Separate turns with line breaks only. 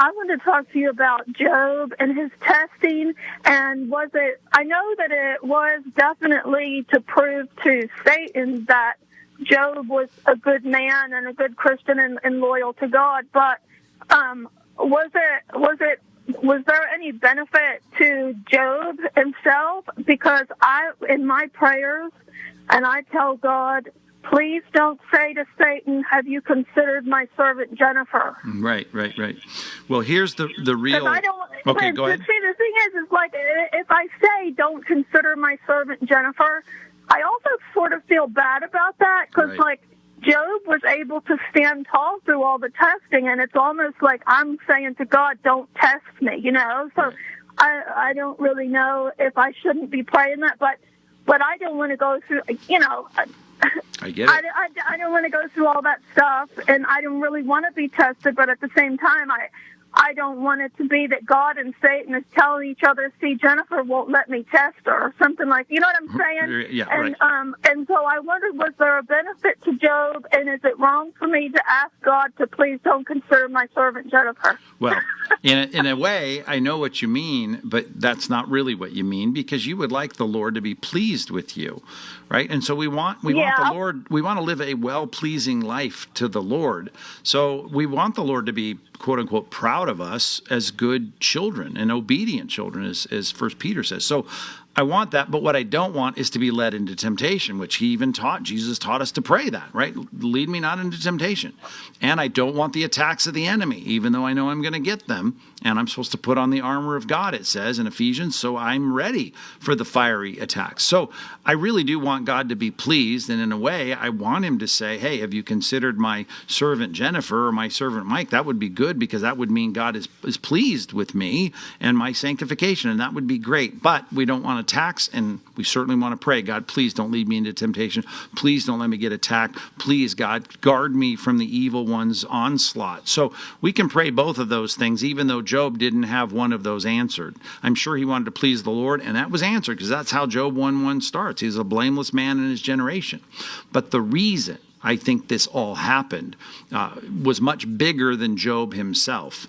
I want to talk to you about Job and his testing. And I know that it was definitely to prove to Satan that Job was a good man and a good Christian and loyal to God. But was there any benefit to Job himself? Because in my prayers, and I tell God, please don't say to Satan, have you considered my servant Jennifer?
Right. Well, here's the real... Okay, go ahead.
See, the thing is like, if I say, don't consider my servant Jennifer, I also sort of feel bad about that, because, like, Job was able to stand tall through all the testing, and it's almost like I'm saying to God, don't test me, you know? So I don't really know if I shouldn't be praying that, but I don't want to go through, you know...
I get it.
I don't want to go through all that stuff, and I don't really want to be tested, but at the same time, I don't want it to be that God and Satan is telling each other, see, Jennifer won't let me test her, or something like, you know what I'm saying?
Yeah,
and,
right.
And so I wondered, was there a benefit to Job, and is it wrong for me to ask God to please don't consider my servant Jennifer?
Well, in a way, I know what you mean, but that's not really what you mean, because you would like the Lord to be pleased with you, right? And so we want the Lord, we want to live a well-pleasing life to the Lord. So we want the Lord to be, quote unquote, proud of us as good children and obedient children, as First Peter says. So I want that, but what I don't want is to be led into temptation, which he even taught. Jesus taught us to pray that, right? Lead me not into temptation. And I don't want the attacks of the enemy, even though I know I'm going to get them. And I'm supposed to put on the armor of God, it says in Ephesians, so I'm ready for the fiery attacks. So I really do want God to be pleased. And in a way, I want him to say, hey, have you considered my servant Jennifer or my servant Mike? That would be good, because that would mean God is pleased with me and my sanctification. And that would be great. But we don't want attacks, and we certainly want to pray, God, please don't lead me into temptation. Please don't let me get attacked. Please, God, guard me from the evil one's onslaught. So we can pray both of those things, even though Job didn't have one of those answered. I'm sure he wanted to please the Lord, and that was answered, because that's how Job 1:1 starts. He's a blameless man in his generation. But the reason I think this all happened was much bigger than Job himself.